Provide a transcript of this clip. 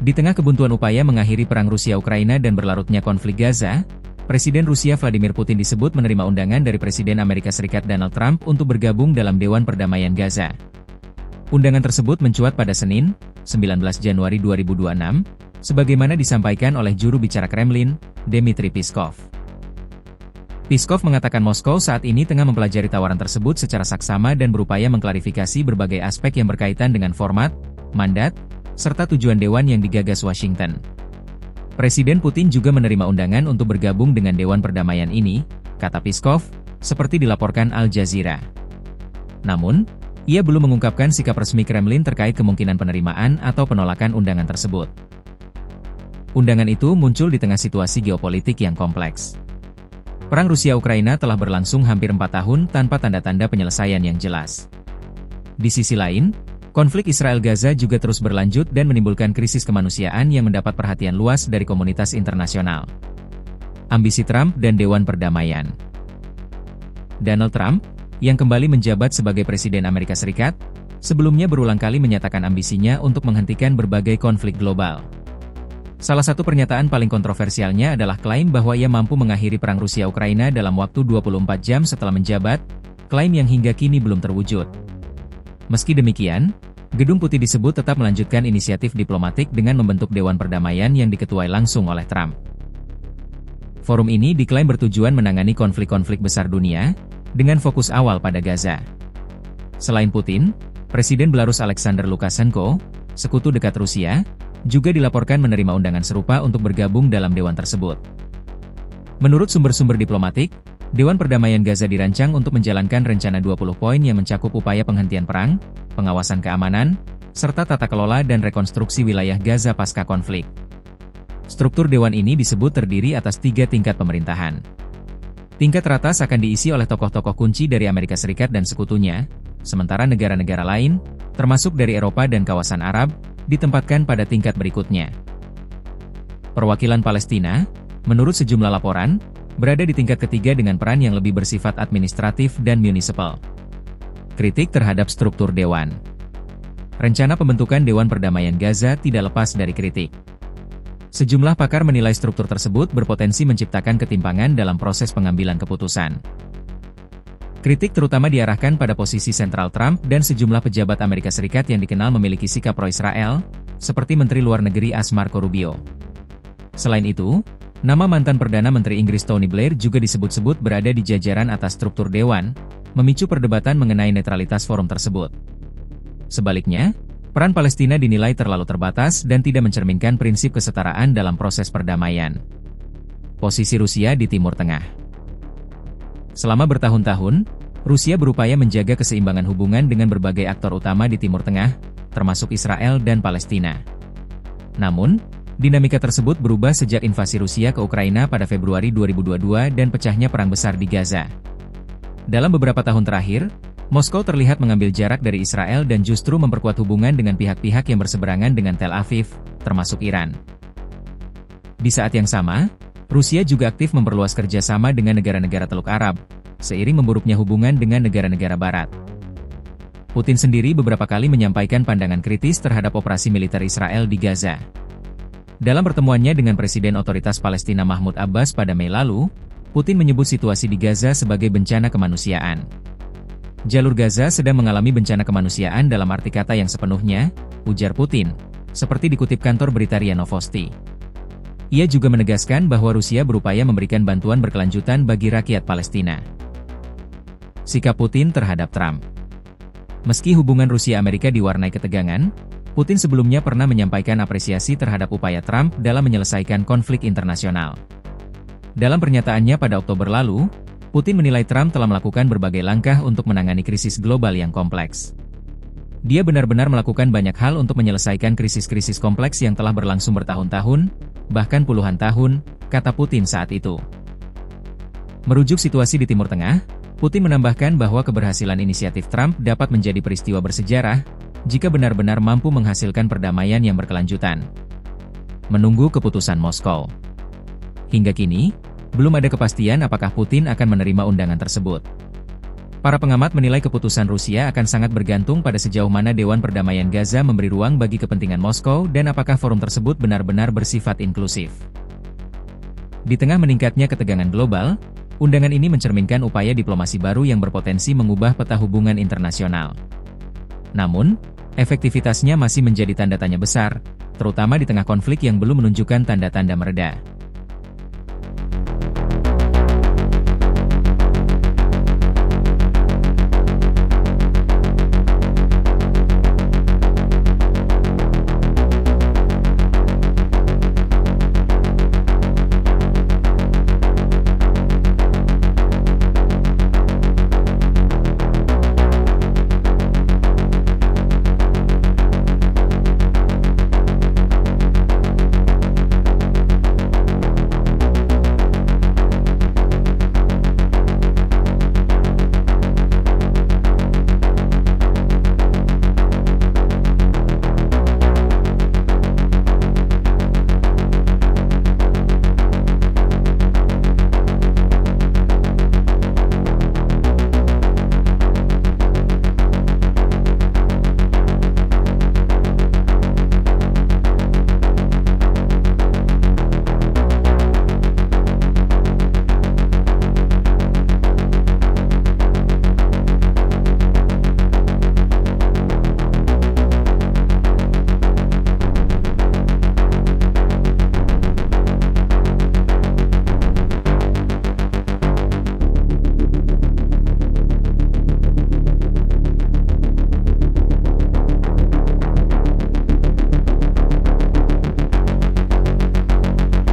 Di tengah kebuntuan upaya mengakhiri perang Rusia-Ukraina dan berlarutnya konflik Gaza, Presiden Rusia Vladimir Putin disebut menerima undangan dari Presiden Amerika Serikat Donald Trump untuk bergabung dalam Dewan Perdamaian Gaza. Undangan tersebut mencuat pada Senin, 19 Januari 2026, sebagaimana disampaikan oleh juru bicara Kremlin, Dmitry Peskov. Peskov mengatakan Moskow saat ini tengah mempelajari tawaran tersebut secara saksama dan berupaya mengklarifikasi berbagai aspek yang berkaitan dengan format, mandat, serta tujuan dewan yang digagas Washington. Presiden Putin juga menerima undangan untuk bergabung dengan Dewan Perdamaian ini, kata Peskov, seperti dilaporkan Al Jazeera. Namun, ia belum mengungkapkan sikap resmi Kremlin terkait kemungkinan penerimaan atau penolakan undangan tersebut. Undangan itu muncul di tengah situasi geopolitik yang kompleks. Perang Rusia-Ukraina telah berlangsung hampir 4 tahun tanpa tanda-tanda penyelesaian yang jelas. Di sisi lain, konflik Israel-Gaza juga terus berlanjut dan menimbulkan krisis kemanusiaan yang mendapat perhatian luas dari komunitas internasional. Ambisi Trump dan Dewan Perdamaian. Donald Trump, yang kembali menjabat sebagai Presiden Amerika Serikat, sebelumnya berulang kali menyatakan ambisinya untuk menghentikan berbagai konflik global. Salah satu pernyataan paling kontroversialnya adalah klaim bahwa ia mampu mengakhiri perang Rusia-Ukraina dalam waktu 24 jam setelah menjabat, klaim yang hingga kini belum terwujud. Meski demikian, Gedung Putih disebut tetap melanjutkan inisiatif diplomatik dengan membentuk Dewan Perdamaian yang diketuai langsung oleh Trump. Forum ini diklaim bertujuan menangani konflik-konflik besar dunia, dengan fokus awal pada Gaza. Selain Putin, Presiden Belarus Alexander Lukashenko, sekutu dekat Rusia, juga dilaporkan menerima undangan serupa untuk bergabung dalam dewan tersebut. Menurut sumber-sumber diplomatik, Dewan Perdamaian Gaza dirancang untuk menjalankan rencana 20 poin yang mencakup upaya penghentian perang, pengawasan keamanan, serta tata kelola dan rekonstruksi wilayah Gaza pasca konflik. Struktur dewan ini disebut terdiri atas 3 tingkat pemerintahan. Tingkat teratas akan diisi oleh tokoh-tokoh kunci dari Amerika Serikat dan sekutunya, sementara negara-negara lain, termasuk dari Eropa dan kawasan Arab, ditempatkan pada tingkat berikutnya. Perwakilan Palestina, menurut sejumlah laporan, berada di tingkat ketiga dengan peran yang lebih bersifat administratif dan munisipal. Kritik terhadap struktur dewan. Rencana pembentukan Dewan Perdamaian Gaza tidak lepas dari kritik. Sejumlah pakar menilai struktur tersebut berpotensi menciptakan ketimpangan dalam proses pengambilan keputusan. Kritik terutama diarahkan pada posisi sentral Trump dan sejumlah pejabat Amerika Serikat yang dikenal memiliki sikap pro-Israel, seperti Menteri Luar Negeri Marco Rubio. Selain itu, nama mantan Perdana Menteri Inggris Tony Blair juga disebut-sebut berada di jajaran atas struktur dewan, memicu perdebatan mengenai netralitas forum tersebut. Sebaliknya, peran Palestina dinilai terlalu terbatas dan tidak mencerminkan prinsip kesetaraan dalam proses perdamaian. Posisi Rusia di Timur Tengah. Selama bertahun-tahun, Rusia berupaya menjaga keseimbangan hubungan dengan berbagai aktor utama di Timur Tengah, termasuk Israel dan Palestina. Namun, dinamika tersebut berubah sejak invasi Rusia ke Ukraina pada Februari 2022 dan pecahnya perang besar di Gaza. Dalam beberapa tahun terakhir, Moskow terlihat mengambil jarak dari Israel dan justru memperkuat hubungan dengan pihak-pihak yang berseberangan dengan Tel Aviv, termasuk Iran. Di saat yang sama, Rusia juga aktif memperluas kerjasama dengan negara-negara Teluk Arab, seiring memburuknya hubungan dengan negara-negara Barat. Putin sendiri beberapa kali menyampaikan pandangan kritis terhadap operasi militer Israel di Gaza. Dalam pertemuannya dengan Presiden Otoritas Palestina Mahmud Abbas pada Mei lalu, Putin menyebut situasi di Gaza sebagai bencana kemanusiaan. Jalur Gaza sedang mengalami bencana kemanusiaan dalam arti kata yang sepenuhnya, ujar Putin, seperti dikutip kantor berita RIA Novosti. Ia juga menegaskan bahwa Rusia berupaya memberikan bantuan berkelanjutan bagi rakyat Palestina. Sikap Putin terhadap Trump. Meski hubungan Rusia-Amerika diwarnai ketegangan, Putin sebelumnya pernah menyampaikan apresiasi terhadap upaya Trump dalam menyelesaikan konflik internasional. Dalam pernyataannya pada Oktober lalu, Putin menilai Trump telah melakukan berbagai langkah untuk menangani krisis global yang kompleks. Dia benar-benar melakukan banyak hal untuk menyelesaikan krisis-krisis kompleks yang telah berlangsung bertahun-tahun, bahkan puluhan tahun, kata Putin saat itu. Merujuk situasi di Timur Tengah, Putin menambahkan bahwa keberhasilan inisiatif Trump dapat menjadi peristiwa bersejarah, jika benar-benar mampu menghasilkan perdamaian yang berkelanjutan. Menunggu keputusan Moskow. Hingga kini, belum ada kepastian apakah Putin akan menerima undangan tersebut. Para pengamat menilai keputusan Rusia akan sangat bergantung pada sejauh mana Dewan Perdamaian Gaza memberi ruang bagi kepentingan Moskow dan apakah forum tersebut benar-benar bersifat inklusif. Di tengah meningkatnya ketegangan global, undangan ini mencerminkan upaya diplomasi baru yang berpotensi mengubah peta hubungan internasional. Namun, efektivitasnya masih menjadi tanda tanya besar, terutama di tengah konflik yang belum menunjukkan tanda-tanda mereda.